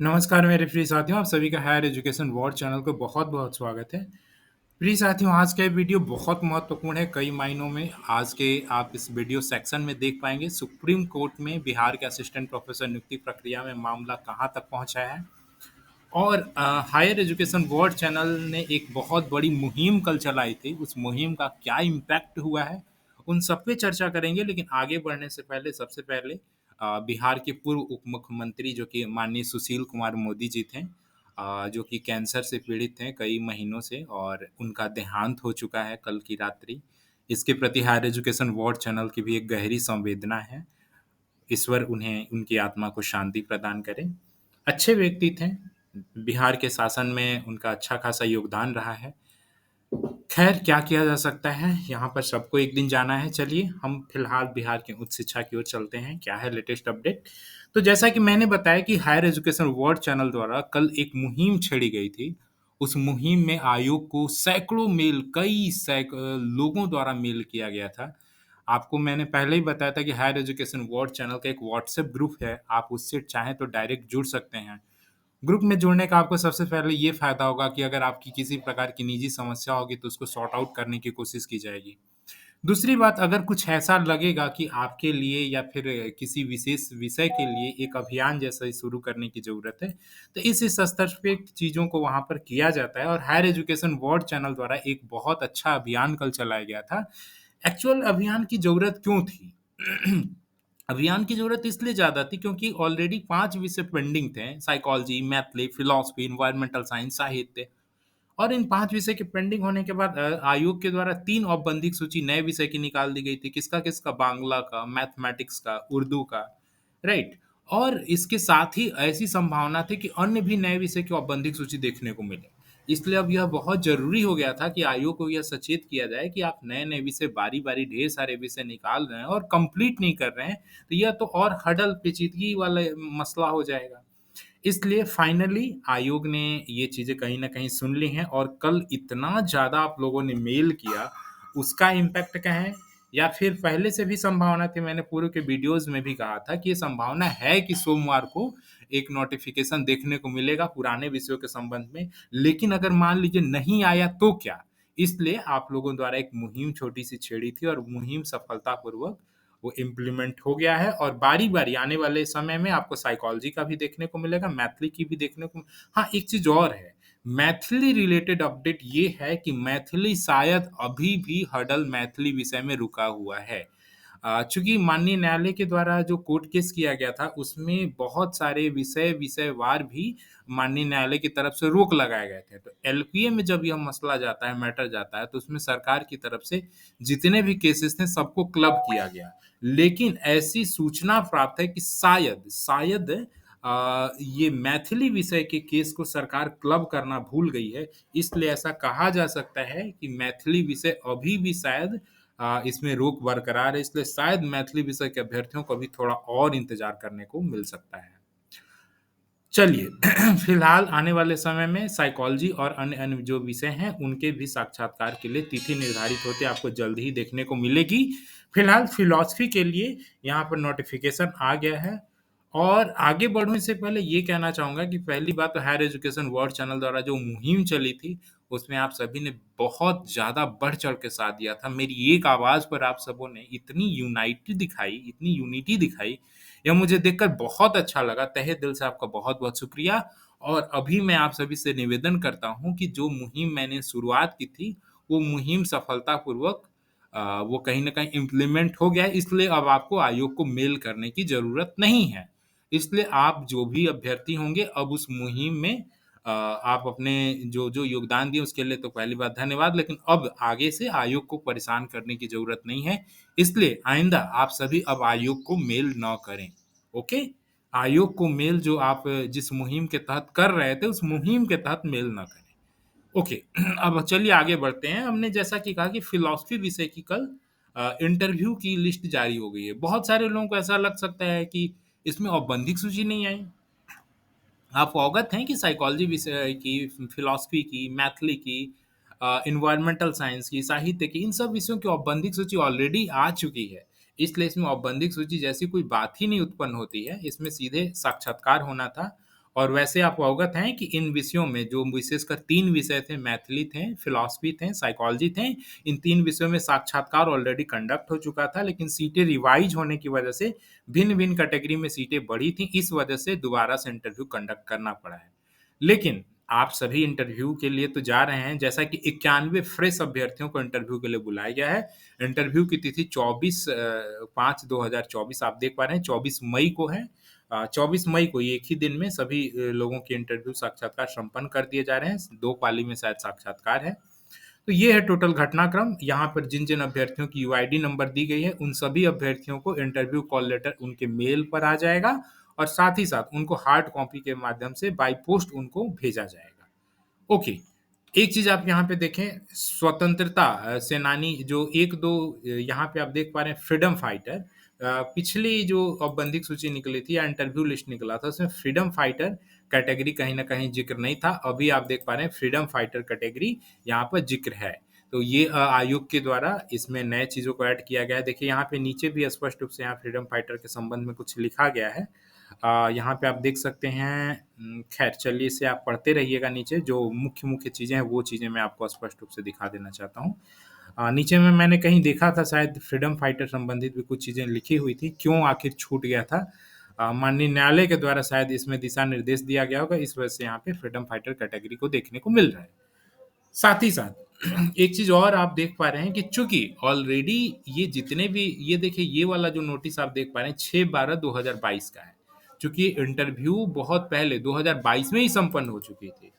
नमस्कार मेरे प्रिय साथियों, आप सभी का हायर एजुकेशन वॉर चैनल को बहुत-बहुत स्वागत है। प्रिय साथियों, आज का ये वीडियो बहुत महत्वपूर्ण है कई मायनों में। आज के आप इस वीडियो सेक्शन में देख पाएँगे सुप्रीम कोर्ट में बिहार के असिस्टेंट प्रोफेसर नियुक्ति प्रक्रिया में मामला कहाँ तक पहुँचा है और हायर एजुकेशन बोर्ड चैनल ने एक बहुत बड़ी मुहिम कल चलाई थी, उस मुहिम का क्या इम्पैक्ट हुआ है, उन सब पे चर्चा करेंगे। लेकिन आगे बढ़ने से पहले सबसे पहले बिहार के पूर्व उप मुख्यमंत्री जो कि माननीय सुशील कुमार मोदी जी थे, जो कि कैंसर से पीड़ित हैं कई महीनों से और उनका देहांत हो चुका है कल की रात्रि। इसके प्रति हायर एजुकेशन बोर्ड चैनल की भी एक गहरी संवेदना है। ईश्वर उन्हें उनकी आत्मा को शांति प्रदान करे। अच्छे व्यक्ति थे, बिहार के शासन में उनका अच्छा खासा योगदान रहा है। खैर क्या किया जा सकता है, यहाँ पर सबको एक दिन जाना है। चलिए हम फिलहाल बिहार की उच्च शिक्षा की ओर चलते हैं, क्या है लेटेस्ट अपडेट। तो जैसा कि मैंने बताया कि हायर एजुकेशन वर्ल्ड चैनल द्वारा कल एक मुहिम छेड़ी गई थी। उस मुहिम में आयोग को सैकड़ों मेल लोगों द्वारा मेल किया गया था। आपको मैंने पहले ही बताया था कि हायर एजुकेशन वर्ल्ड चैनल का एक व्हाट्सएप ग्रुप है, आप उससे चाहें तो डायरेक्ट जुड़ सकते हैं। ग्रुप में जुड़ने का आपको सबसे पहले ये फ़ायदा होगा कि अगर आपकी किसी प्रकार की निजी समस्या होगी तो उसको सॉर्ट आउट करने की कोशिश की जाएगी। दूसरी बात, अगर कुछ ऐसा लगेगा कि आपके लिए या फिर किसी विशेष विषय के लिए एक अभियान जैसा ही शुरू करने की ज़रूरत है, तो इस स्तर पे चीज़ों को वहाँ पर किया जाता है और हायर एजुकेशन बोर्ड चैनल द्वारा एक बहुत अच्छा अभियान कल चलाया गया था। एक्चुअल अभियान की ज़रूरत क्यों थी? अभियान की ज़रूरत इसलिए ज़्यादा थी क्योंकि ऑलरेडी 5 विषय पेंडिंग थे, psychology, Maithili, philosophy, environmental science, साहित्य। और इन 5 विषय के पेंडिंग होने के बाद आयोग के द्वारा 3 औपबंधिक सूची नए विषय की निकाल दी गई थी। किसका? बांग्ला का, मैथमेटिक्स का, उर्दू का, राइट? और इसके साथ ही ऐसी संभावना थी कि अन्य भी नए विषय की औपबंधिक सूची देखने को मिले। इसलिए अब यह बहुत ज़रूरी हो गया था कि आयोग को यह सचेत किया जाए कि आप नए-नए विषय बारी-बारी ढेर सारे विषय निकाल रहे हैं और कंप्लीट नहीं कर रहे हैं, तो यह तो और हडल पेचीदगी वाला मसला हो जाएगा। इसलिए फाइनली आयोग ने ये चीज़ें कहीं न कहीं सुन ली हैं और कल इतना ज़्यादा आप लोगों ने मेल किया, उसका इम्पैक्ट कहें या फिर पहले से भी संभावना थी, मैंने पूर्व के वीडियोज़ में भी कहा था कि ये संभावना है कि सोमवार को एक नोटिफ़िकेशन देखने को मिलेगा पुराने विषयों के संबंध में। लेकिन अगर मान लीजिए नहीं आया तो क्या? इसलिए आप लोगों द्वारा एक मुहिम छोटी-सी छेड़ी थी और मुहिम सफलतापूर्वक वो इम्प्लीमेंट हो गया है और बारी-बारी आने वाले समय में आपको साइकोलॉजी का भी देखने को मिलेगा, मैथिली की भी देखने को। हाँ, एक चीज़ और है, मैथिली रिलेटेड अपडेट ये है कि मैथिली शायद अभी भी हडल मैथिली विषय में रुका हुआ है। चूँकि माननीय न्यायालय के द्वारा जो कोर्ट केस किया गया था, उसमें बहुत सारे विषयवार भी माननीय न्यायालय की तरफ से रोक लगाए गए थे। तो एलपीए में जब यह मसला जाता है, मैटर जाता है, तो उसमें सरकार की तरफ से जितने भी केसेस थे, सबको क्लब किया गया। लेकिन ऐसी सूचना प्राप्त है कि शायद ये मैथिली विषय के केस को सरकार क्लब करना भूल गई है। इसलिए ऐसा कहा जा सकता है कि मैथिली विषय अभी भी शायद इसमें रोक बरकरार है, इसलिए शायद मैथिली विषय के अभ्यर्थियों को अभी थोड़ा और इंतज़ार करने को मिल सकता है। चलिए फिलहाल आने वाले समय में साइकोलॉजी और अन्य-अन्य जो विषय हैं, उनके भी साक्षात्कार के लिए तिथि निर्धारित होते आपको जल्द ही देखने को मिलेगी। फिलहाल फिलॉसफी के लिए यहाँ पर नोटिफ़िकेशन आ गया है और आगे बढ़ने से पहले ये कहना चाहूँगा कि पहली बात तो हायर एजुकेशन वर्ल्ड चैनल द्वारा जो मुहिम चली थी, उसमें आप सभी ने बहुत ज़्यादा बढ़-चढ़ के साथ दिया था। मेरी एक आवाज़ पर आप सबों ने इतनी यूनिटी दिखाई, यह मुझे देखकर बहुत अच्छा लगा। तहे दिल से आपका बहुत-बहुत शुक्रिया और अभी मैं आप सभी से निवेदन करता हूँ कि जो मुहिम मैंने शुरुआत की थी, वो मुहिम सफलतापूर्वक वो कहीं न कहीं इम्प्लीमेंट हो गया है, इसलिए अब आपको आयोग को मेल करने की ज़रूरत नहीं है। इसलिए आप जो भी अभ्यर्थी होंगे, अब उस मुहिम में आप अपने जो योगदान दिए उसके लिए तो पहली बात धन्यवाद, लेकिन अब आगे से आयोग को परेशान करने की ज़रूरत नहीं है। इसलिए आइंदा आप सभी अब आयोग को मेल ना करें, ओके? आयोग को मेल जो आप जिस मुहिम के तहत कर रहे थे, उस मुहिम के तहत मेल ना करें। ओके, अब चलिए आगे बढ़ते हैं। हमने जैसा कि कहा कि फ़िलॉसफ़ी विषय की कल इंटरव्यू की लिस्ट जारी हो गई है। बहुत सारे लोगों को ऐसा लग सकता है कि इसमें औपबंधिक सूची नहीं आई। आप अवगत हैं कि साइकोलॉजी विषय की, फ़िलॉसफ़ी की, मैथिली की, एनवायरमेंटल साइंस की, साहित्य की, इन सब विषयों की औपबंधिक सूची ऑलरेडी आ चुकी है। इसलिए इसमें औपबंधिक सूची जैसी कोई बात ही नहीं उत्पन्न होती है। इसमें सीधे साक्षात्कार होना था और वैसे आप अवगत हैं कि इन विषयों में जो विशेषकर 3 विषय थे, मैथिली थे, फिलॉसफी थे, साइकोलॉजी थे, इन 3 विषयों में साक्षात्कार ऑलरेडी कंडक्ट हो चुका था, लेकिन सीटें रिवाइज़ होने की वजह से भिन्न-भिन्न कैटेगरी में सीटें बढ़ी थीं, इस वजह से दोबारा से इंटरव्यू कंडक्ट करना पड़ा है। लेकिन आप सभी इंटरव्यू के लिए तो जा रहे हैं, जैसा कि 91 फ्रेश अभ्यर्थियों को इंटरव्यू के लिए बुलाया गया है। इंटरव्यू की तिथि 24/5/2024 आप देख पा रहे हैं 24 मई को है। 24 मई को एक ही दिन में सभी लोगों के इंटरव्यू साक्षात्कार संपन्न कर दिए जा रहे हैं। 2 पाली में शायद साक्षात्कार है। तो ये है टोटल घटनाक्रम। यहाँ पर जिन-जिन अभ्यर्थियों की यूआईडी नंबर दी गई है, उन सभी अभ्यर्थियों को इंटरव्यू कॉल लेटर उनके मेल पर आ जाएगा और साथ ही साथ उनको हार्ड कॉपी के माध्यम से बाय पोस्ट उनको भेजा जाएगा। ओके, एक चीज़ आप यहाँ पे देखें, स्वतंत्रता सेनानी जो 1-2 यहाँ पे आप देख पा रहे हैं फ्रीडम फाइटर। पिछली जो औपबंधिक सूची निकली थी या इंटरव्यू लिस्ट निकला था, उसमें फ्रीडम फाइटर कैटेगरी कहीं न कहीं ज़िक्र नहीं था। अभी आप देख पा रहे हैं फ्रीडम फाइटर कैटेगरी यहाँ पर ज़िक्र है। तो ये आयोग के द्वारा इसमें नए चीज़ों को ऐड किया गया है। देखिए यहाँ पे नीचे भी स्पष्ट रूप से यहाँ फ्रीडम फाइटर के संबंध में कुछ लिखा गया है। यहाँ पे आप देख सकते हैं, खैर चलिए इसे आप पढ़ते रहिएगा नीचे, जो मुख्य-मुख्य चीज़ें हैं, वो चीज़ें मैं आपको स्पष्ट रूप से दिखा देना चाहता हूँ। नीचे में मैंने कहीं देखा था शायद फ्रीडम फाइटर संबंधित भी कुछ चीज़ें लिखी हुई थी, क्यों आखिर छूट गया था? माननीय न्यायालय के द्वारा शायद इसमें दिशा निर्देश दिया गया होगा, इस वजह से यहाँ पे फ्रीडम फाइटर कैटेगरी को देखने को मिल रहा है। साथ ही साथ एक चीज़ और आप देख पा रहे हैं कि चूँकि ऑलरेडी ये जितने भी ये देखिए ये वाला जो नोटिस आप देख पा रहे हैं 6/12/2022 का है। चूँकि इंटरव्यू बहुत पहले 2022 में ही संपन्न हो चुकी थी।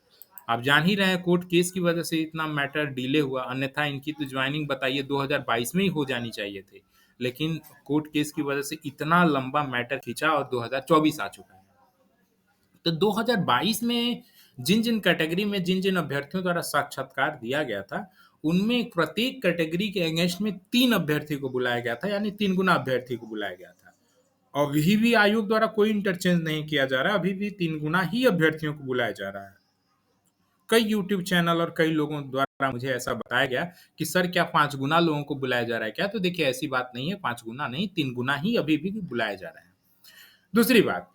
आप जान ही रहे हैं कोर्ट केस की वजह से इतना मैटर डिले हुआ, अन्यथा इनकी तो जॉइनिंग बताइए 2022 में ही हो जानी चाहिए थी। लेकिन कोर्ट केस की वजह से इतना लंबा मैटर खींचा और 2024 आ चुका है। तो 2022 में जिन-जिन कैटेगरी में जिन-जिन अभ्यर्थियों द्वारा साक्षात्कार दिया गया था, उनमें प्रत्येक कैटेगरी के अगेंस्ट में 3 अभ्यर्थी को बुलाया गया था, यानी 3 गुना अभ्यर्थी को बुलाया गया था। अभी भी आयोग द्वारा कोई इंटरचेंज नहीं किया जा रहा है, अभी भी 3 गुना ही अभ्यर्थियों को बुलाया जा रहा है। कई यूट्यूब चैनल और कई लोगों द्वारा मुझे ऐसा बताया गया कि सर क्या 5 गुना लोगों को बुलाया जा रहा है क्या? तो देखिए ऐसी बात नहीं है, 5 गुना नहीं 3 गुना ही अभी भी बुलाया जा रहा है। दूसरी बात,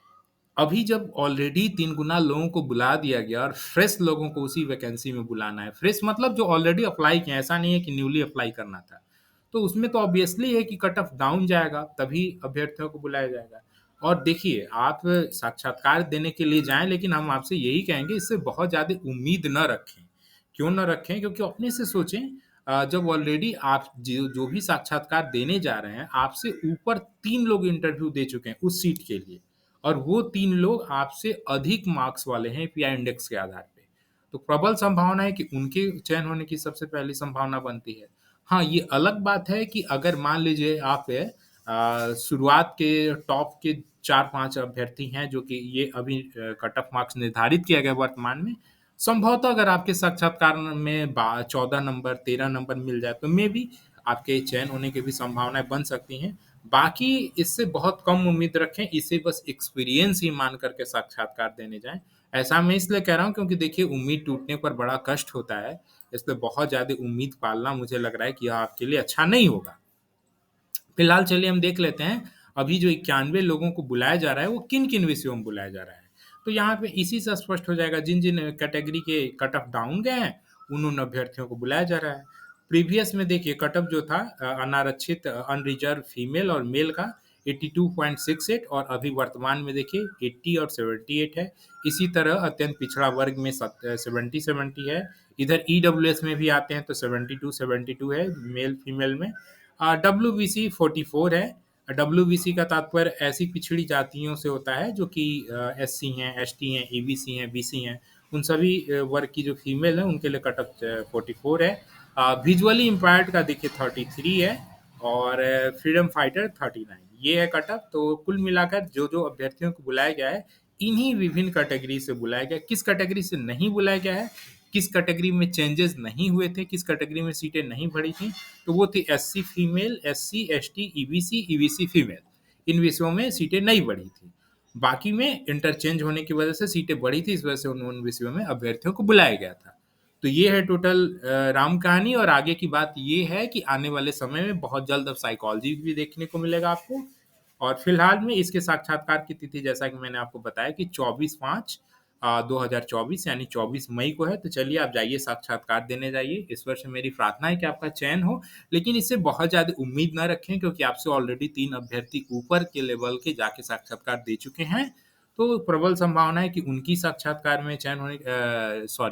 अभी जब ऑलरेडी 3 गुना लोगों को बुला दिया गया और फ्रेश लोगों को उसी वैकेंसी में बुलाना है। फ्रेश मतलब जो ऑलरेडी अप्लाई किए हैं, ऐसा नहीं है कि न्यूली अप्लाई करना था। तो उसमें तो ऑब्वियसली है कि कट ऑफ डाउन जाएगा, तभी अभ्यर्थियों को बुलाया जाएगा। और देखिए, आप साक्षात्कार देने के लिए जाएँ, लेकिन हम आपसे यही कहेंगे इससे बहुत ज़्यादा उम्मीद ना रखें। क्यों ना रखें? क्योंकि अपने से सोचें, जब ऑलरेडी आप जो जो भी साक्षात्कार देने जा रहे हैं, आपसे ऊपर 3 लोग इंटरव्यू दे चुके हैं उस सीट के लिए। और वो 3 लोग आपसे अधिक मार्क्स वाले हैं पीआई इंडेक्स के आधार पे। तो प्रबल संभावना है कि उनके चयन होने की सबसे पहली संभावना बनती है। हाँ, ये अलग बात है कि अगर मान लीजिए आप शुरुआत के टॉप के 4-5 अभ्यर्थी हैं जो कि ये अभी कट ऑफ मार्क्स निर्धारित किया गया वर्तमान में। संभवतः अगर आपके साक्षात्कार में 14 नंबर, 13 नंबर मिल जाए तो मेबी आपके चयन होने की भी संभावनाएँ बन सकती हैं। बाकी इससे बहुत कम उम्मीद रखें, इसे बस एक्सपीरियंस ही मान कर के साक्षात्कार देने जाएँ। ऐसा मैं इसलिए कह रहा हूँ क्योंकि देखिए उम्मीद टूटने पर बड़ा कष्ट होता है, इसलिए बहुत ज़्यादा उम्मीद पालना मुझे लग रहा है कि यह आपके लिए अच्छा नहीं होगा। फिलहाल चलिए हम देख लेते हैं, अभी जो 91 लोगों को बुलाया जा रहा है, वो किन-किन विषयों में बुलाया जा रहा है। तो यहाँ पे इसी से स्पष्ट हो जाएगा जिन-जिन कैटेगरी के कट ऑफ डाउन गए हैं, उन-उन अभ्यर्थियों को बुलाया जा रहा है। प्रीवियस में देखिए कट ऑफ जो था अनारक्षित अनरिजर्व फीमेल और मेल का 82.68 और अभी वर्तमान में देखिए 80 और 78 है। इसी तरह अत्यंत पिछड़ा वर्ग में 70-70 है। इधर ईडब्ल्यूएस में भी आते हैं तो 72-72 है मेल फीमेल में। डब्ल्यूबीसी 44 है। डब्ल्यूबीसी का तात्पर्य ऐसी पिछड़ी जातियों से होता है जो कि एससी हैं, एसटी हैं, ईबीसी हैं, बीसी हैं। उन सभी वर्ग की जो फीमेल है उनके लिए कट ऑफ 44 है। विजुअली इम्पेयर्ड का देखिए 33 है और फ्रीडम फाइटर 39 ये है कट ऑफ। तो कुल मिलाकर जो अभ्यर्थियों को बुलाया गया है, इन्हीं विभिन्न कैटेगरी से बुलाया गया है। किस कैटेगरी से नहीं बुलाया गया है, किस कैटेगरी में चेंजेस नहीं हुए थे, किस कैटेगरी में सीटें नहीं बढ़ी थी, तो वो थी SC female, SC, ST, EBC, EBC female. इन विषयों में सीटें नहीं बढ़ी थी। बाकी में इंटरचेंज होने की वजह से सीटें बढ़ी थी, इस वजह से उन विषयों में अभ्यर्थियों को बुलाया गया था। तो ये है टोटल राम कहानी। और आगे की बात ये है कि आने वाले समय में बहुत जल्द अब साइकोलॉजी भी देखने को मिलेगा आपको। और फिलहाल में इसके साक्षात्कार की तिथि जैसा कि मैंने आपको बताया कि 24/5/2024 यानी 24 मई को है। तो चलिए आप जाइए साक्षात्कार देने जाइए। ईश्वर से मेरी प्रार्थना है कि आपका चयन हो, लेकिन इससे बहुत ज़्यादा उम्मीद ना रखें क्योंकि आपसे ऑलरेडी 3 अभ्यर्थी ऊपर के लेवल के जाके साक्षात्कार दे चुके हैं। तो प्रबल संभावना है कि उनकी साक्षात्कार में चयन होने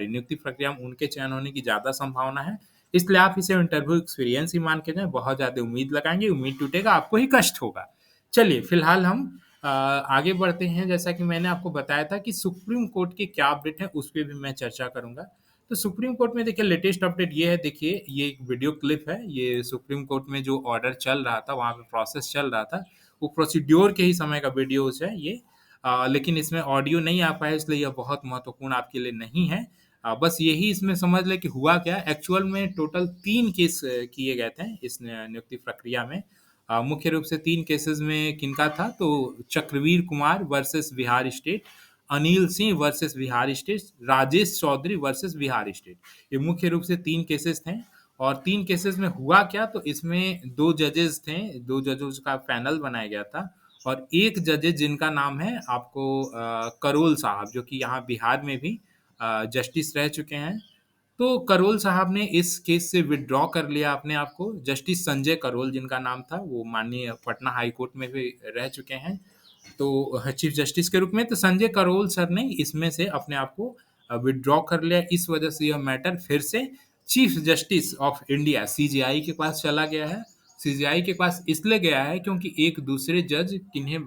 नियुक्ति प्रक्रिया में उनके चयन होने की ज़्यादा संभावना है। इसलिए आप इसे इंटरव्यू एक्सपीरियंस ही मान के जाएँ, बहुत ज़्यादा उम्मीद लगाएँगे, उम्मीद टूटेगा, आपको ही कष्ट होगा। चलिए, फिलहाल हम आगे बढ़ते हैं। जैसा कि मैंने आपको बताया था कि सुप्रीम कोर्ट के क्या अपडेट है, उस पे भी मैं चर्चा करूँगा। तो सुप्रीम कोर्ट में देखिए लेटेस्ट अपडेट ये है, देखिए ये एक वीडियो क्लिप है। ये सुप्रीम कोर्ट में जो ऑर्डर चल रहा था, वहाँ पे प्रोसेस चल रहा था, वो प्रोसीड्योर के ही समय का वीडियोज़ है ये। लेकिन इसमें ऑडियो नहीं आ पाया इसलिए यह बहुत महत्वपूर्ण आपके लिए नहीं है। बस यही इसमें समझ लें कि हुआ क्या, एक्चुअल में टोटल 3 केस किए गए थे इस नियुक्ति प्रक्रिया में। मुख्य रूप से 3 केसेज़ में किनका था, तो Chakraveer Kumar versus Bihar state, Anil Singh versus Bihar state, Rajesh Chaudhary versus Bihar state. ये मुख्य रूप से 3 केसेज़ थे और 3 केसेज़ में हुआ क्या, तो इसमें 2 जजेस थे, 2 जजेस का पैनल बनाया गया था और एक जजेस जिनका नाम है आपको करोल साहब, जो कि यहाँ बिहार में भी जस्टिस रह चुके हैं। तो करोल साहब ने इस केस से विथड्रॉ कर लिया अपने आप को। जस्टिस संजय करोल जिनका नाम था, वो माननीय पटना हाई कोर्ट में भी रह चुके हैं, तो चीफ जस्टिस के रूप में। तो संजय करोल सर ने इसमें से अपने आप को विथड्रॉ कर लिया। इस वजह से यह मैटर फिर से chief justice of India CJI के पास चला गया है। सीजेआई के पास इसलिए गया है क्योंकि एक दूसरे जज किन्हें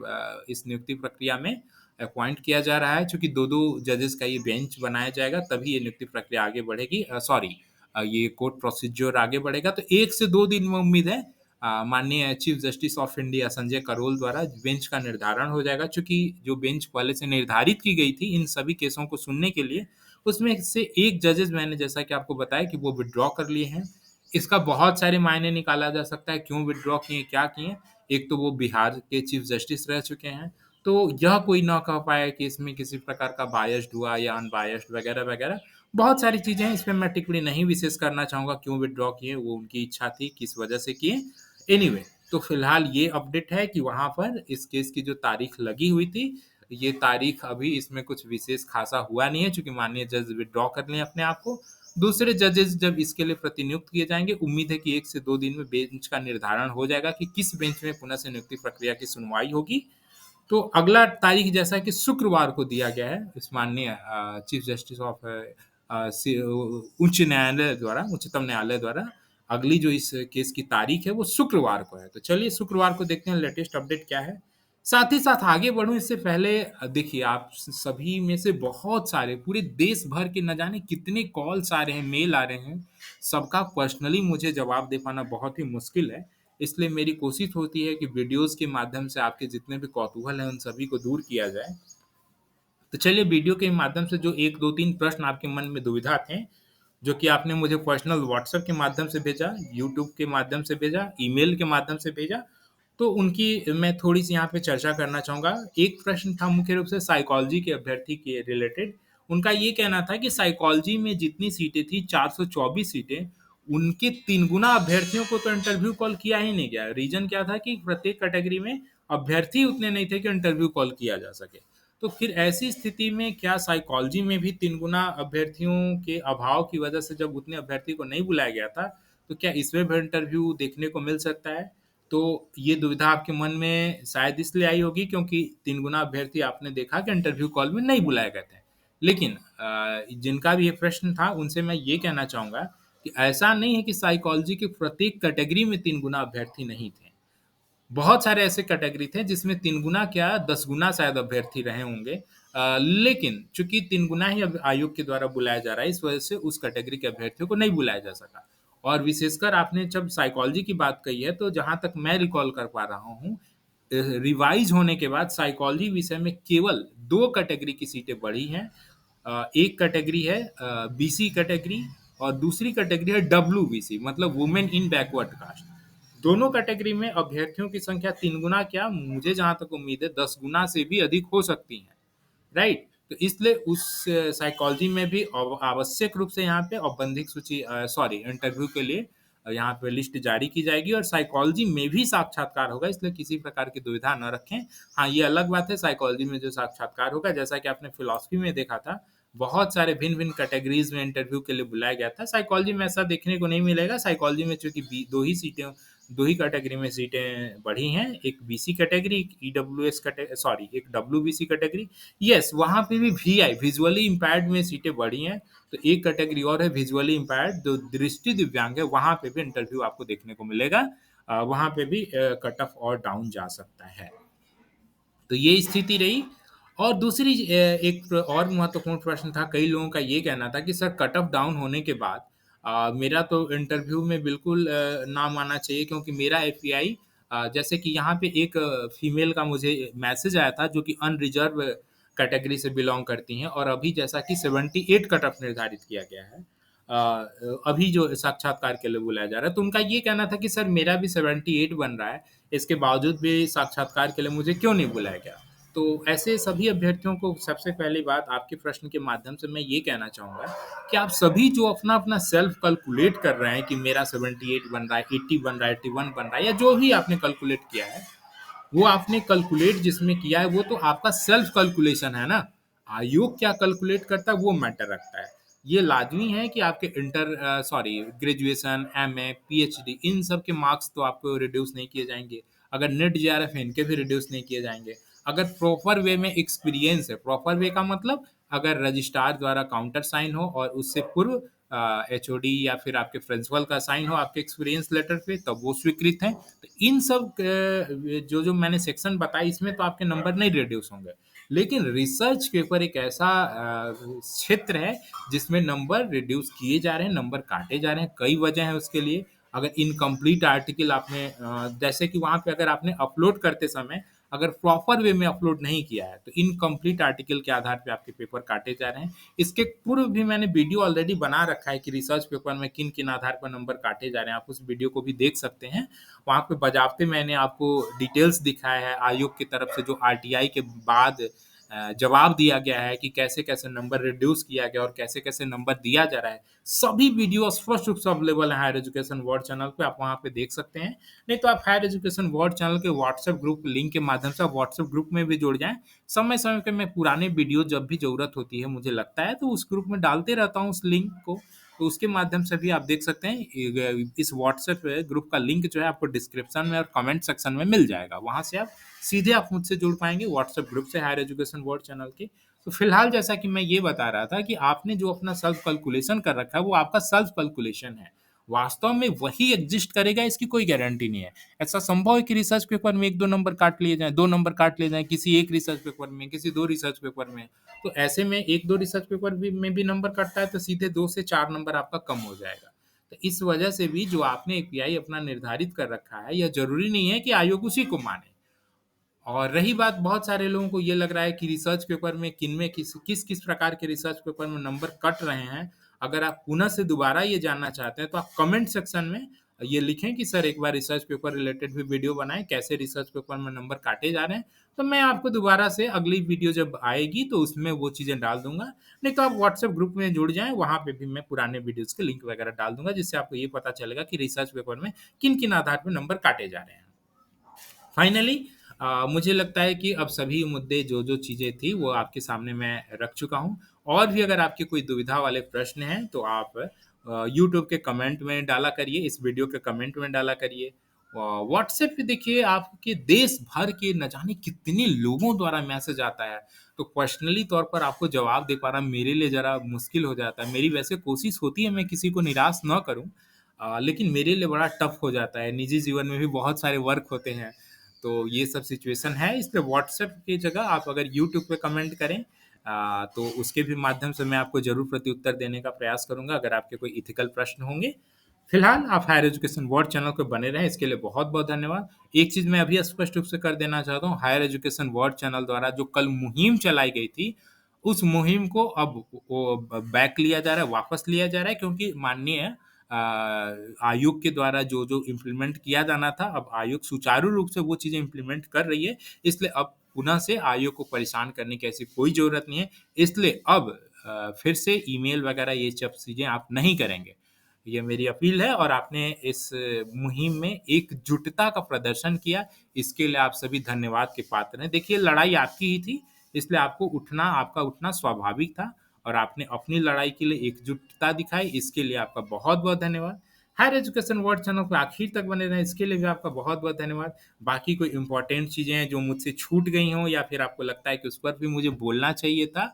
इस नियुक्ति प्रक्रिया में अपॉइंट किया जा रहा है, चूंकि 2-2 जजेस का ये बेंच बनाया जाएगा, तभी ये नियुक्ति प्रक्रिया आगे बढ़ेगी। ये कोर्ट प्रोसीजर आगे बढ़ेगा। तो 1 से 2 दिन में उम्मीद है माननीय chief justice of India Sanjay Karol द्वारा बेंच का निर्धारण हो जाएगा, चूंकि जो बेंच पहले से निर्धारित की गई थी इन सभी केसों को सुनने के लिए, उसमें से एक जजेस मैंने जैसा कि आपको बताया कि वो विथड्रॉ कर लिए हैं। इसका बहुत सारे मायने निकाला जा सकता है, क्यों विथड्रॉ किए, क्या किए। एक तो वो बिहार के चीफ जस्टिस रह चुके हैं, तो यह कोई ना कह पाया कि इसमें किसी प्रकार का बायस्ड हुआ या अनबायस्ड वगैरह वगैरह। बहुत सारी चीज़ें हैं, इस पे मैं टिप्पणी नहीं विशेष करना चाहूँगा, क्यों विथड्रॉ किए, वो उनकी इच्छा थी, किस वजह से किए। एनीवे, तो फिलहाल ये अपडेट है कि वहाँ पर इस केस की जो तारीख लगी हुई थी, ये तारीख अभी इसमें कुछ विशेष खासा हुआ नहीं है, चूँकि माननीय जज विथड्रॉ कर लें अपने आप को। दूसरे जजेस जब इसके लिए प्रतिनियुक्त किए जाएँगे, उम्मीद है कि 1 से 2 दिन में बेंच का निर्धारण हो जाएगा कि किस बेंच में पुनः से नियुक्ति प्रक्रिया की सुनवाई होगी। तो अगला तारीख जैसा कि शुक्रवार को दिया गया है इस माननीय चीफ जस्टिस ऑफ उच्चतम न्यायालय द्वारा। अगली जो इस केस की तारीख है वो शुक्रवार को है। तो चलिए शुक्रवार को देखते हैं लेटेस्ट अपडेट क्या है। साथ ही साथ आगे बढ़ूं इससे पहले देखिए आप सभी में से बहुत सारे पूरे देश भर के न जाने कितने कॉल्स आ रहे हैं, मेल आ रहे हैं, सबका पर्सनली मुझे जवाब दे पाना बहुत ही मुश्किल है। इसलिए मेरी कोशिश होती है कि वीडियोज़ के माध्यम से आपके जितने भी कौतूहल हैं, उन सभी को दूर किया जाए। तो चलिए वीडियो के माध्यम से जो 1, 2, 3 प्रश्न आपके मन में दुविधा थे, जो कि आपने मुझे पर्सनल व्हाट्सएप के माध्यम से भेजा, यूट्यूब के माध्यम से भेजा, ईमेल के माध्यम से भेजा, तो उनकी मैं थोड़ी-सी यहाँ पे चर्चा करना चाहूँगा। एक प्रश्न था मुख्य रूप से साइकोलॉजी के अभ्यर्थी के रिलेटेड। उनका ये कहना था कि साइकोलॉजी में जितनी सीटें थी 424 सीटें, उनके 3 गुना अभ्यर्थियों को तो इंटरव्यू कॉल किया ही नहीं गया। रीज़न क्या था कि प्रत्येक कैटेगरी में अभ्यर्थी उतने नहीं थे कि इंटरव्यू कॉल किया जा सके। तो फिर ऐसी स्थिति में क्या साइकोलॉजी में भी 3 गुना अभ्यर्थियों के अभाव की वजह से जब उतने अभ्यर्थी को नहीं बुलाया गया था, तो क्या इसमें भी इंटरव्यू देखने को मिल सकता है? तो ये दुविधा आपके मन में शायद इसलिए आई होगी क्योंकि 3 गुना अभ्यर्थी आपने देखा कि इंटरव्यू कॉल में नहीं बुलाए गए थे। लेकिन जिनका भी ये प्रश्न था उनसे मैं ये कहना चाहूँगा कि ऐसा नहीं है कि साइकोलॉजी के प्रत्येक कैटेगरी में 3 गुना अभ्यर्थी नहीं थे। बहुत सारे ऐसे कैटेगरी थे जिसमें 3 गुना क्या 10 गुना शायद अभ्यर्थी रहे होंगे। लेकिन चूँकि 3 गुना ही अब आयोग के द्वारा बुलाया जा रहा है, इस वजह से उस कैटेगरी के अभ्यर्थियों को नहीं बुलाया जा सका। और विशेषकर आपने जब साइकोलॉजी की बात कही है, तो जहाँ तक मैं रिकॉल कर पा रहा हूँ, रिवाइज़ होने के बाद साइकोलॉजी विषय में केवल 2 कैटेगरी की सीटें बढ़ी हैं। एक कैटेगरी है बीसी कैटेगरी और दूसरी कैटेगरी है डब्ल्यूबीसी, मतलब वुमेन इन बैकवर्ड कास्ट। दोनों कैटेगरी में अभ्यर्थियों की संख्या 3 गुना क्या, मुझे जहाँ तक उम्मीद है 10 गुना से भी अधिक हो सकती है, राइट? तो इसलिए उस साइकोलॉजी में भी आवश्यक रूप से यहाँ पे औपबंधिक इंटरव्यू के लिए यहाँ पे लिस्ट जारी की जाएगी और साइकोलॉजी में भी साक्षात्कार होगा, इसलिए किसी प्रकार की दुविधा न रखें। हाँ, ये अलग बात है साइकोलॉजी में जो साक्षात्कार होगा, जैसा कि आपने फिलॉसफी में देखा था, बहुत सारे भिन्न-भिन्न कैटेगरीज़ में इंटरव्यू के लिए बुलाया गया था। साइकोलॉजी में ऐसा देखने को नहीं मिलेगा। साइकोलॉजी में चूँकि बी 2 ही कैटेगरी में सीटें बढ़ी हैं, एक बीसी कैटेगरी, एक ईडब्ल्यूएस सॉरी एक डब्ल्यूबीसी कैटेगरी। येस, वहाँ पे भी वीआई विजुअली इम्पेयर्ड में सीटें बढ़ी हैं। तो एक कैटेगरी और है विजुअली इम्पेयर्ड, जो दृष्टि दिव्यांग है, वहाँ पे भी इंटरव्यू आपको देखने को मिलेगा। वहाँ पे भी कट ऑफ और डाउन जा सकता है। तो ये स्थिति रही। और दूसरी एक और महत्वपूर्ण प्रश्न था, कई लोगों का ये कहना था कि सर कट ऑफ डाउन होने के बाद मेरा तो इंटरव्यू में बिल्कुल नाम आना चाहिए, क्योंकि मेरा एफपीआई जैसे कि यहाँ पे एक फीमेल का मुझे मैसेज आया था जो कि अनरिजर्व कैटेगरी से बिलोंग करती हैं, और अभी जैसा कि 78 कट ऑफ निर्धारित किया गया है अभी जो साक्षात्कार के लिए बुलाया जा रहा है, तो उनका ये कहना था कि सर मेरा भी 78 बन रहा है, इसके बावजूद भी साक्षात्कार के लिए मुझे क्यों नहीं बुलाया गया। तो ऐसे सभी अभ्यर्थियों को सबसे पहली बात आपके प्रश्न के माध्यम से मैं ये कहना चाहूँगा कि आप सभी जो अपना-अपना सेल्फ कैलकुलेट कर रहे हैं कि मेरा 78 बन रहा है, 80 बन रहा है, 81 बन रहा है, या जो भी आपने कैलकुलेट किया है, वो आपने कैलकुलेट जिसमें किया है वो तो आपका सेल्फ कैलकुलेशन है ना। आयोग क्या कैलकुलेट करता है वो मैटर रखता है। ये लाजमी है कि आपके ग्रेजुएशन, एमए, पीएचडी इन सब के मार्क्स तो आपको रिड्यूस नहीं किए जाएँगे। अगर नेट जेआरएफ है इनके भी रिड्यूस नहीं किए जाएँगे। अगर प्रॉपर वे में एक्सपीरियंस है, प्रॉपर वे का मतलब अगर रजिस्ट्रार द्वारा काउंटर साइन हो और उससे पूर्व एचओडी या फिर आपके प्रिंसिपल का साइन हो आपके एक्सपीरियंस लेटर पे, तब वो स्वीकृत हैं। तो इन सब जो मैंने सेक्शन बताए इसमें तो आपके नंबर नहीं रिड्यूस होंगे। लेकिन रिसर्च पेपर एक ऐसा क्षेत्र है जिसमें नंबर रिड्यूस किए जा रहे हैं, नंबर काटे जा रहे हैं। कई वजह है उसके लिए। अगर इनकम्प्लीट आर्टिकल आपने जैसे कि वहाँ पे अगर आपने अपलोड करते समय अगर प्रॉपर वे में अपलोड नहीं किया है, तो इनकम्प्लीट आर्टिकल के आधार पे आपके पेपर काटे जा रहे हैं। इसके पूर्व भी मैंने वीडियो ऑलरेडी बना रखा है कि रिसर्च पेपर में किन-किन आधार पर नंबर काटे जा रहे हैं। आप उस वीडियो को भी देख सकते हैं। वहाँ पे बजाबते मैंने आपको डिटेल्स दिखाया है आयोग की तरफ से जो आरटीआई के बाद जवाब दिया गया है कि कैसे-कैसे नंबर रिड्यूस किया गया और कैसे-कैसे नंबर दिया जा रहा है। सभी वीडियो स्पष्ट रूप से अवेलेबल है हायर एजुकेशन वर्ल्ड चैनल पे, आप वहाँ पे देख सकते हैं। नहीं तो आप हायर एजुकेशन वर्ल्ड चैनल के व्हाट्सएप ग्रुप लिंक के माध्यम से आप व्हाट्सएप ग्रुप में भी जुड़ जाएँ। समय-समय पे मैं पुराने वीडियो जब भी ज़रूरत होती है, मुझे लगता है, तो उस ग्रुप में डालते रहता हूँ उस लिंक को। तो उसके माध्यम से भी आप देख सकते हैं। इस व्हाट्सएप ग्रुप का लिंक जो है आपको डिस्क्रिप्शन में और कमेंट सेक्शन में मिल जाएगा। वहाँ से आप सीधे आप मुझसे जुड़ पाएँगे व्हाट्सएप ग्रुप से हायर एजुकेशन वर्ल्ड चैनल के। तो फिलहाल जैसा कि मैं ये बता रहा था कि आपने जो अपना सेल्फ कैलकुलेशन कर रखा है, वो आपका सेल्फ कैलकुलेशन है। वास्तव में वही एग्ज़िस्ट करेगा इसकी कोई गारंटी नहीं है। ऐसा संभव है कि रिसर्च पेपर में 1-2 नंबर काट लिए जाएँ, 2 नंबर काट लिए जाएँ, किसी एक रिसर्च पेपर में, किसी 2 रिसर्च पेपर में। तो ऐसे में 1-2 रिसर्च पेपर में भी नंबर कटता है, तो सीधे 2 से 4 नंबर आपका कम हो जाएगा। तो इस वजह से भी जो आपने एपीआई अपना निर्धारित कर रखा है, यह ज़रूरी नहीं है कि आयोग उसी को माने। और रही बात, बहुत सारे लोगों को ये लग रहा है कि रिसर्च पेपर में किनमें किस प्रकार के रिसर्च पेपर में नंबर कट रहे हैं। अगर आप पुनः से दोबारा ये जानना चाहते हैं, तो आप कमेंट सेक्शन में ये लिखें कि सर एक बार रिसर्च पेपर रिलेटेड भी वीडियो बनाएँ, कैसे रिसर्च पेपर में नंबर काटे जा रहे हैं। तो मैं आपको दोबारा से अगली वीडियो जब आएगी तो उसमें वो चीज़ें डाल दूँगा। नहीं तो आप व्हाट्सएप ग्रुप में जुड़ जाएँ, वहाँ पे भी मैं पुराने वीडियोज़ के लिंक वगैरह डाल दूँगा, जिससे आपको ये पता चलेगा कि रिसर्च पेपर में किन-किन आधार पे नंबर काटे जा रहे हैं। फाइनली मुझे लगता है कि अब सभी मुद्दे जो-जो चीज़ें थी वो आपके सामने मैं रख चुका हूँ। और भी अगर आपके कोई दुविधा वाले प्रश्न हैं तो आप यूट्यूब के कमेंट में डाला करिए, इस वीडियो के कमेंट में डाला करिए। व्हाट्सएप पे देखिए आपके देश भर के न जाने कितने लोगों द्वारा मैसेज आता है। तो पर्सनली तौर पर आपको जवाब दे पाना मेरे लिए ज़रा मुश्किल हो जाता है। मेरी वैसे कोशिश होती है मैं किसी को निराश ना करूँ, लेकिन मेरे लिए बड़ा टफ़ हो जाता है। निजी जीवन में भी बहुत सारे वर्क होते हैं। तो ये सब सिचुएशन है, इसलिए व्हाट्सएप की जगह आप अगर यूट्यूब पे कमेंट करें तो उसके भी माध्यम से मैं आपको ज़रूर प्रत्युत्तर देने का प्रयास करूँगा अगर आपके कोई एथिकल प्रश्न होंगे। फिलहाल आप हायर एजुकेशन वर्ल्ड चैनल पे बने रहें, इसके लिए बहुत-बहुत धन्यवाद। एक चीज़ मैं अभी स्पष्ट रूप से कर देना चाहता हूँ, हायर एजुकेशन वर्ल्ड चैनल द्वारा जो कल मुहिम चलाई गई थी, उस मुहिम को अब वो बैक लिया जा रहा है, वापस लिया जा रहा है, क्योंकि माननीय आयोग के द्वारा जो-जो इम्प्लीमेंट किया जाना था, अब आयोग सुचारू रूप से वो चीज़ें इम्प्लीमेंट कर रही है, इसलिए अब पुनः से आयोग को परेशान करने की ऐसी कोई ज़रूरत नहीं है। इसलिए अब फिर से ईमेल वगैरह ये सब चीज़ें आप नहीं करेंगे। ये मेरी अपील है और आपने इस मुहिम में एकजुटता का प्रदर्शन किया, इसके लिए आप सभी धन्यवाद के पात्र हैं। देखिए लड़ाई आपकी ही थी, इसलिए आपका उठना स्वाभाविक था और आपने अपनी लड़ाई के लिए एकजुटता दिखाई, इसके लिए आपका बहुत-बहुत धन्यवाद। हायर एजुकेशन वर्ल्ड चैनल पे आखिर तक बने रहें, इसके लिए भी आपका बहुत-बहुत धन्यवाद। बाकी कोई इम्पोर्टेंट चीज़ें हैं जो मुझसे छूट गई हों या फिर आपको लगता है कि उस पर भी मुझे बोलना चाहिए था,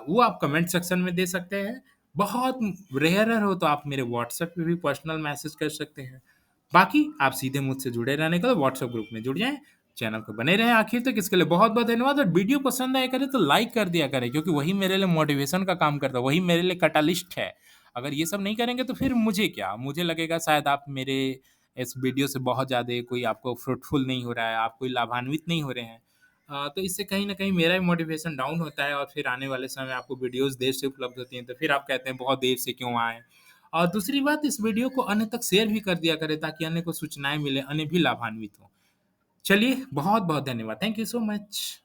वो आप कमेंट सेक्शन में दे सकते हैं। बहुत रेयरर हो तो आप मेरे व्हाट्सएप पे भी पर्सनल मैसेज कर सकते हैं। बाकी आप सीधे मुझसे जुड़े रहने के लिए व्हाट्सएप ग्रुप में जुड़ जाएँ, चैनल पे बने रहें आखिर तक, इसके लिए बहुत-बहुत धन्यवाद और वीडियो पसंद आया करे तो लाइक कर दिया करें क्योंकि वही मेरे लिए मोटिवेशन का काम करता है, वही मेरे लिए कैटालिस्ट है। अगर ये सब नहीं करेंगे तो फिर मुझे क्या? मुझे लगेगा शायद आप मेरे इस वीडियो से बहुत ज़्यादा कोई आपको फ्रूटफुल नहीं हो रहा है, आप कोई लाभान्वित नहीं हो रहे हैं। तो इससे कहीं न कहीं मेरा भी मोटिवेशन डाउन होता है और फिर आने वाले समय में आपको वीडियोज़ देर से उपलब्ध होती हैं, तो फिर आप कहते हैं बहुत देर से क्यों आए? और दूसरी बात इस वीडियो को अन्य तक शेयर भी कर दिया करें ताकि अन्य को सूचनाएँ मिलें, अन्य भी लाभान्वित हों। चलिए बहुत-बहुत धन्यवाद। Thank you so much.